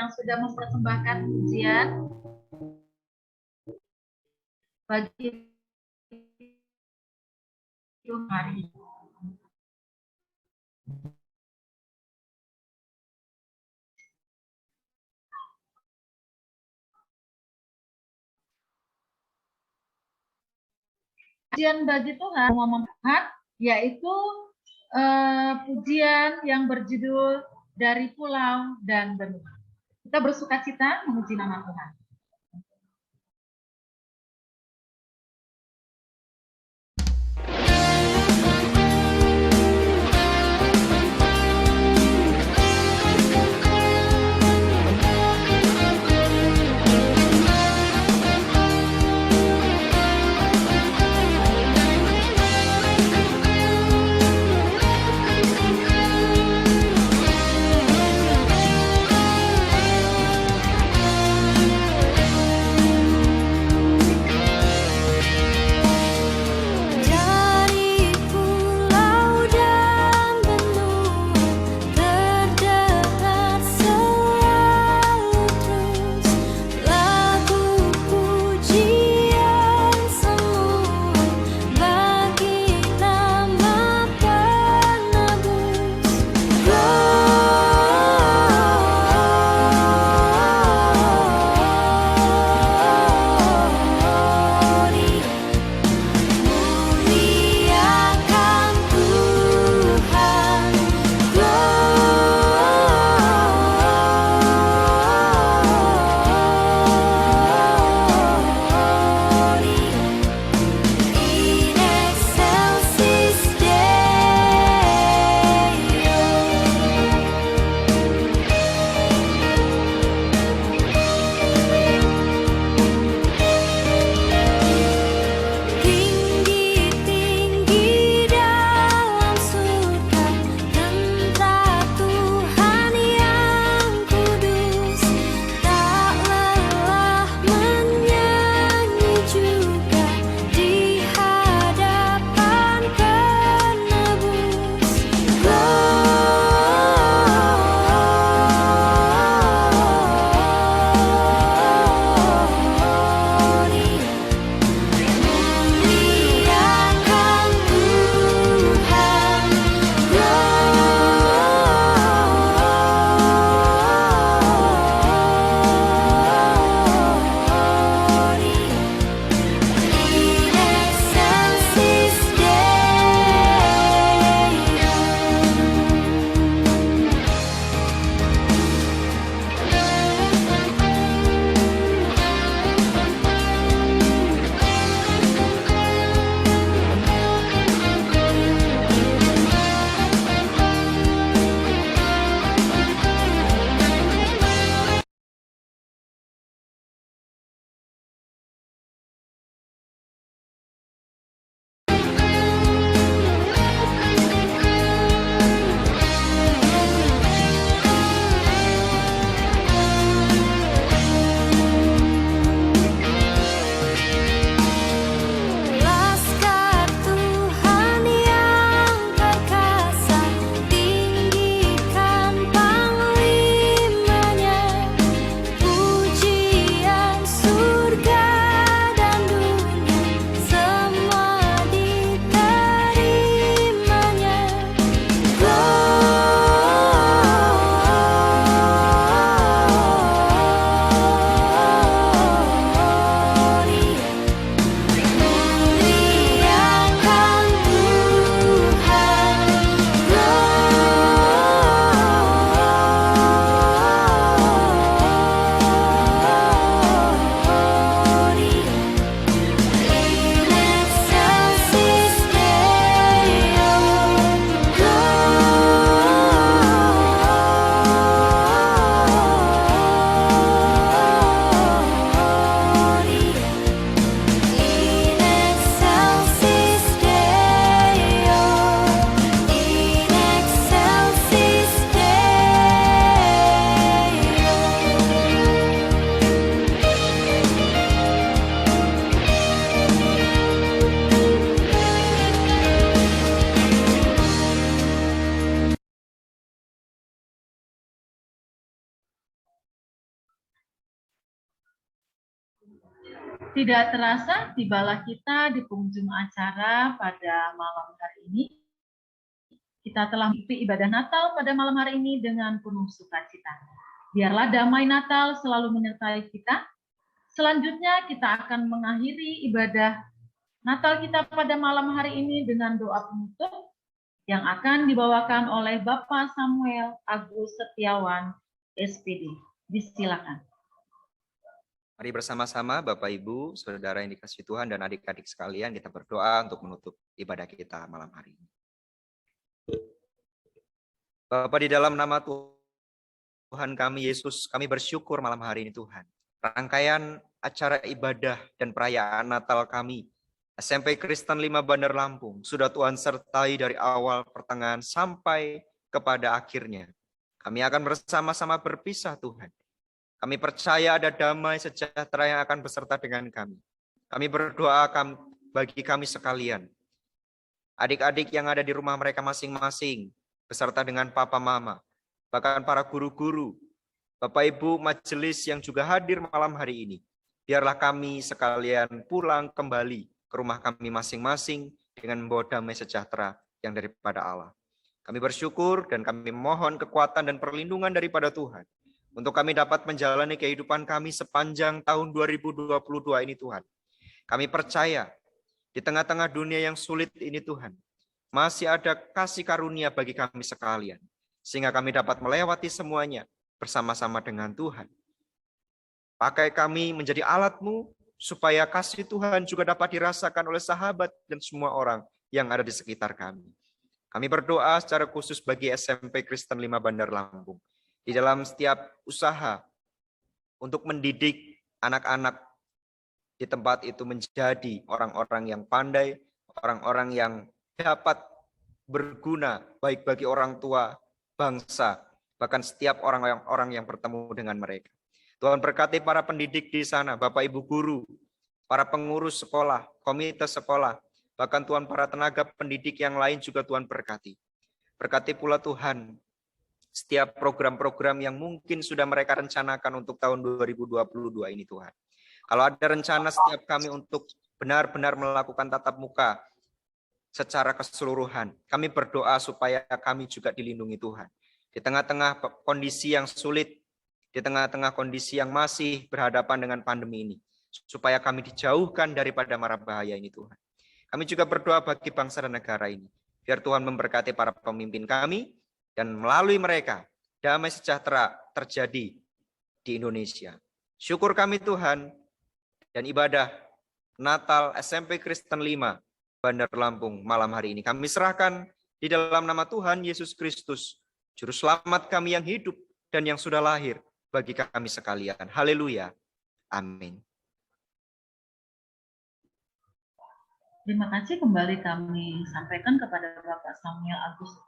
yang sudah mempersembahkan pujian bagi hari. Pujian bagi Tuhan, yaitu pujian yang berjudul Dari Pulau dan Benua. Kita bersukacita memuji nama Tuhan. Dari Tidak terasa tibalah kita di penghujung acara pada malam hari ini. Kita telah mengikuti ibadah Natal pada malam hari ini dengan penuh sukacita. Biarlah damai Natal selalu menyertai kita. Selanjutnya kita akan mengakhiri ibadah Natal kita pada malam hari ini dengan doa penutup yang akan dibawakan oleh Bapak Samuel Agus Setiawan, SPD. Disilakan. Mari bersama-sama Bapak Ibu, Saudara yang dikasihi Tuhan dan adik-adik sekalian, kita berdoa untuk menutup ibadah kita malam hari ini. Bapa, di dalam nama Tuhan kami Yesus, kami bersyukur malam hari ini Tuhan. Rangkaian acara ibadah dan perayaan Natal kami, SMP Kristen 5 Bandar Lampung, sudah Tuhan sertai dari awal pertengahan sampai kepada akhirnya. Kami akan bersama-sama berpisah Tuhan. Kami percaya ada damai sejahtera yang akan beserta dengan kami. Kami berdoa bagi kami sekalian. Adik-adik yang ada di rumah mereka masing-masing, beserta dengan papa mama, bahkan para guru-guru, Bapak Ibu majelis yang juga hadir malam hari ini. Biarlah kami sekalian pulang kembali ke rumah kami masing-masing dengan membawa damai sejahtera yang daripada Allah. Kami bersyukur dan kami mohon kekuatan dan perlindungan daripada Tuhan. Untuk kami dapat menjalani kehidupan kami sepanjang tahun 2022 ini Tuhan. Kami percaya di tengah-tengah dunia yang sulit ini Tuhan, masih ada kasih karunia bagi kami sekalian. Sehingga kami dapat melewati semuanya bersama-sama dengan Tuhan. Pakai kami menjadi alat-Mu, supaya kasih Tuhan juga dapat dirasakan oleh sahabat dan semua orang yang ada di sekitar kami. Kami berdoa secara khusus bagi SMP Kristen 5 Bandar Lampung. Di dalam setiap usaha untuk mendidik anak-anak di tempat itu menjadi orang-orang yang pandai, orang-orang yang dapat berguna baik bagi orang tua, bangsa, bahkan setiap orang-orang yang bertemu dengan mereka. Tuhan berkati para pendidik di sana, Bapak Ibu guru, para pengurus sekolah, komite sekolah, bahkan Tuhan para tenaga pendidik yang lain juga Tuhan berkati. Berkati pula Tuhan setiap program-program yang mungkin sudah mereka rencanakan untuk tahun 2022 ini Tuhan. Kalau ada rencana setiap kami untuk benar-benar melakukan tatap muka secara keseluruhan, kami berdoa supaya kami juga dilindungi Tuhan. Di tengah-tengah kondisi yang sulit, di tengah-tengah kondisi yang masih berhadapan dengan pandemi ini, supaya kami dijauhkan daripada mara bahaya ini Tuhan. Kami juga berdoa bagi bangsa dan negara ini, biar Tuhan memberkati para pemimpin kami, dan melalui mereka, damai sejahtera terjadi di Indonesia. Syukur kami Tuhan, dan ibadah Natal SMP Kristen 5 Bandar Lampung malam hari ini kami serahkan di dalam nama Tuhan Yesus Kristus, Juru Selamat kami yang hidup dan yang sudah lahir bagi kami sekalian. Haleluya. Amin. Terima kasih kembali kami sampaikan kepada Bapak Samuel Agus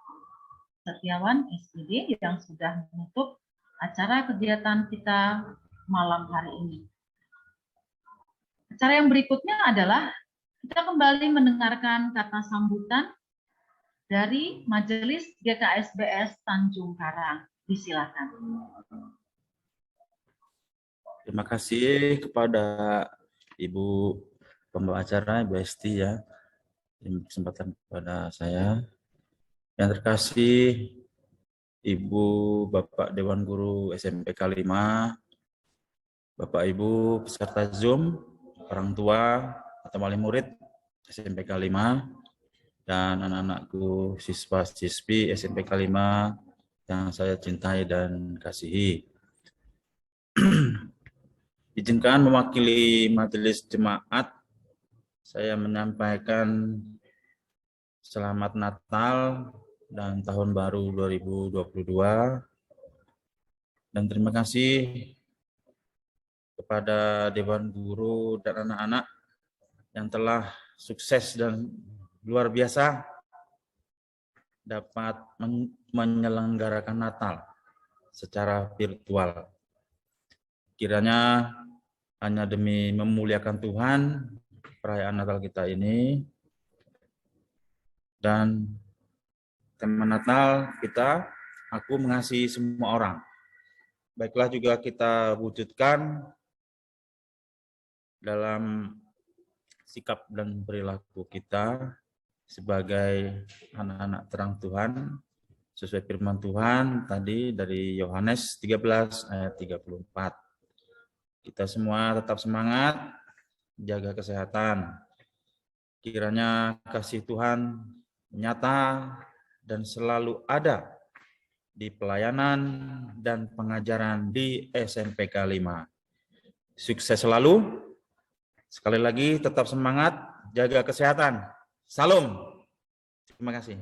Setiawan, SPD, yang sudah menutup acara kegiatan kita malam hari ini. Acara yang berikutnya adalah kita kembali mendengarkan kata sambutan dari Majelis GKSBS Tanjung Karang. Disilakan. Terima kasih kepada Ibu pembawa acara, Ibu Esti ya, yang kesempatan kepada saya. Yang terkasih Ibu Bapak Dewan Guru SMPK 5, Bapak Ibu peserta Zoom, orang tua atau wali murid SMPK 5, dan anak-anakku siswa-siswi SMPK 5 yang saya cintai dan kasihi. Izinkan mewakili majelis jemaat, saya menyampaikan selamat Natal dan Tahun Baru 2022. Dan terima kasih kepada Dewan Guru dan anak-anak yang telah sukses dan luar biasa dapat menyelenggarakan Natal secara virtual. Kiranya hanya demi memuliakan Tuhan perayaan Natal kita ini, dan tema Natal kita, aku mengasihi semua orang. Baiklah juga kita wujudkan dalam sikap dan perilaku kita sebagai anak-anak terang Tuhan sesuai firman Tuhan tadi dari Yohanes 13 ayat 34. Kita semua tetap semangat, jaga kesehatan. Kiranya kasih Tuhan nyata dan selalu ada di pelayanan dan pengajaran di SMPK 5. Sukses selalu. Sekali lagi tetap semangat, jaga kesehatan. Salam. Terima kasih.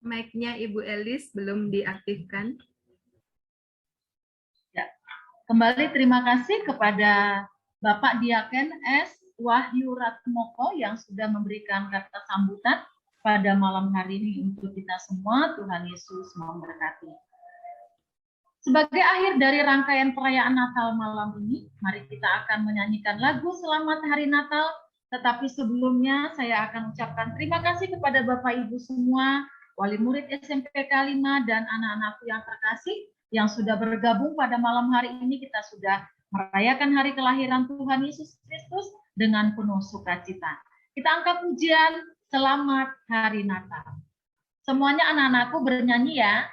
Mic-nya Ibu Elis belum diaktifkan. Ya. Kembali terima kasih kepada Bapak Diaken S. Wahyu Ratmoko yang sudah memberikan kata sambutan pada malam hari ini untuk kita semua. Tuhan Yesus memberkati. Sebagai akhir dari rangkaian perayaan Natal malam ini, mari kita akan menyanyikan lagu Selamat Hari Natal. Tetapi sebelumnya saya akan ucapkan terima kasih kepada Bapak Ibu semua, wali murid SMPK 5 dan anak-anakku yang terkasih yang sudah bergabung pada malam hari ini. Kita sudah merayakan hari kelahiran Tuhan Yesus Kristus dengan penuh sukacita. Kita angkat pujian Selamat Hari Natal. Semuanya anak-anakku bernyanyi ya.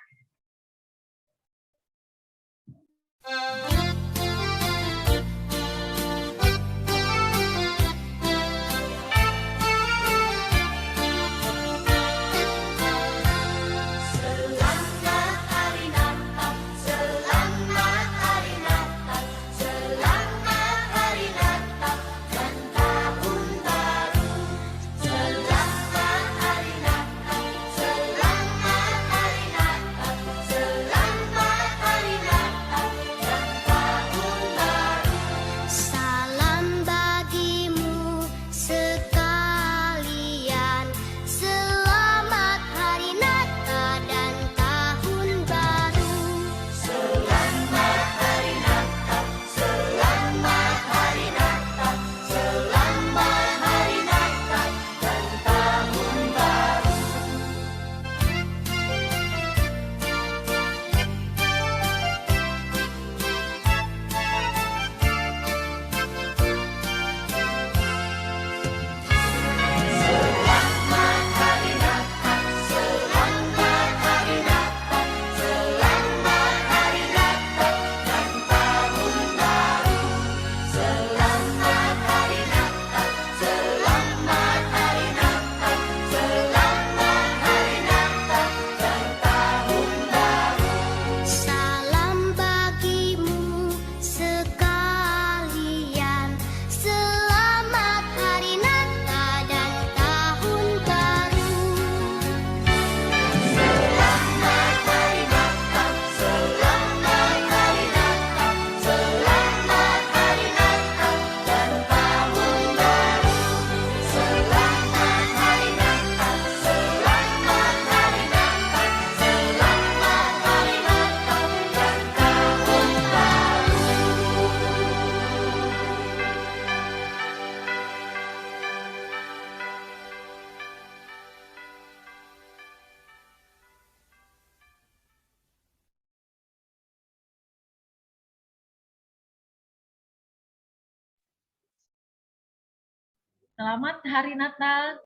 Selamat Hari Natal.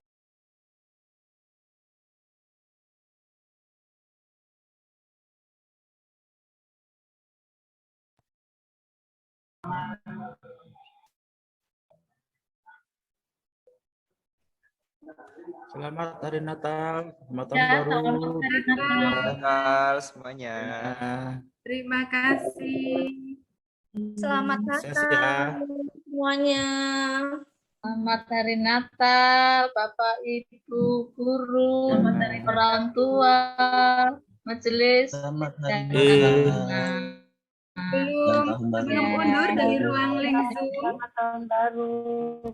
Selamat Hari Natal, selamat tahun Ya, baru. selamat Hari Natal. Selamat Natal semuanya. Terima kasih. Selamat Natal semuanya. Selamat Hari Natal, Bapak Ibu guru, orang tua, majelis. Selamat Hari dan Belum undur dari ruang link Zoom. Selamat tahun baru,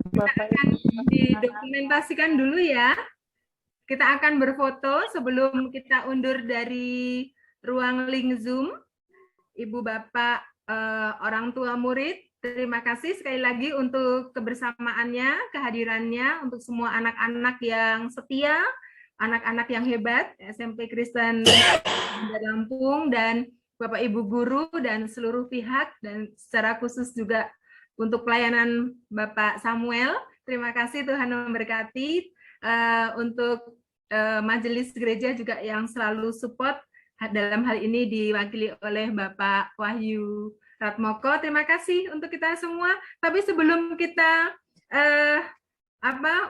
Kita akan didokumentasikan dulu ya. Kita akan berfoto sebelum kita undur dari ruang link Zoom. Ibu Bapak orang tua murid terima kasih sekali lagi untuk kebersamaannya, kehadirannya, untuk semua anak-anak yang setia, anak-anak yang hebat, SMP Kristen Lampung, dan Bapak Ibu guru dan seluruh pihak, dan secara khusus juga untuk pelayanan Bapak Samuel. Terima kasih, Tuhan memberkati. Untuk majelis gereja juga yang selalu support, dalam hal ini diwakili oleh Bapak Wahyu Ratmoko. Terima kasih untuk kita semua. Tapi sebelum kita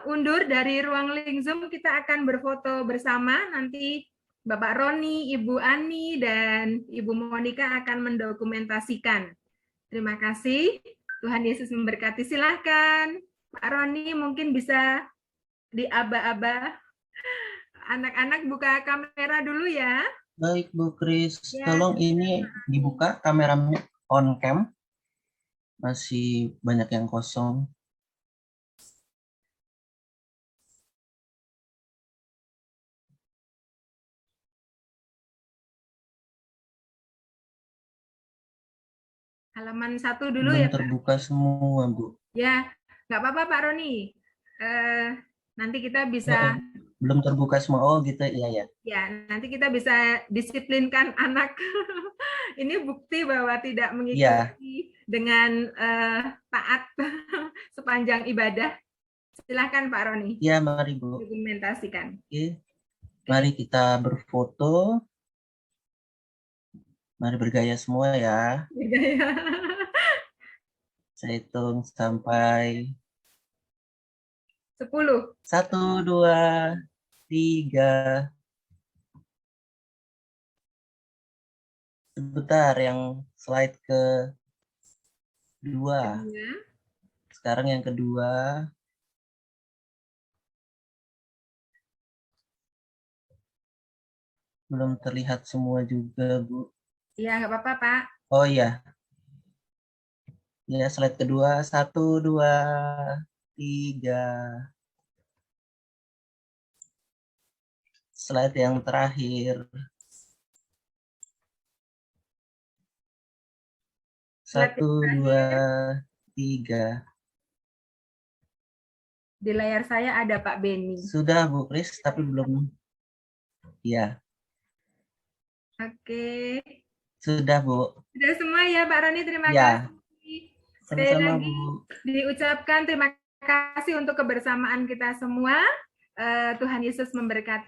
undur dari ruang link Zoom, kita akan berfoto bersama. Nanti Bapak Roni, Ibu Ani, dan Ibu Monica akan mendokumentasikan. Terima kasih. Tuhan Yesus memberkati. Silahkan Pak Roni, mungkin bisa diaba-aba. Anak-anak buka kamera dulu ya. Baik Bu Kris, Ya. tolong ini dibuka kameranya on cam. Masih banyak yang kosong. Halaman 1 dulu Belum ya Pak. terbuka semua Bu. Ya, nggak apa-apa Pak Roni. Nanti kita bisa, Belum terbuka semua. Oh gitu, iya ya. ya nanti kita bisa disiplinkan anak. Ini bukti bahwa tidak mengikuti dengan taat sepanjang ibadah. Silahkan Pak Roni. Ya, mari Bu. Dokumentasikan. Oke. Mari kita berfoto. Mari bergaya semua ya. Saya hitung sampai 10. 1, 2, 3. Sebentar, yang slide ke 2. Sekarang yang kedua. Belum terlihat semua juga, Bu. Iya, nggak apa-apa, Pak. Oh iya. Ya, slide kedua. 1, 2, 3. Slide yang terakhir. 1, 2, 3. Di layar saya ada Pak Beni. Sudah, Bu Kris, tapi belum. Ya. Oke. Sudah, Bu. Sudah semua ya, Pak Roni. Terima Ya. kasih. Sekali Sama-sama, lagi Bu. diucapkan terima kasih untuk kebersamaan kita semua. Tuhan Yesus memberkati.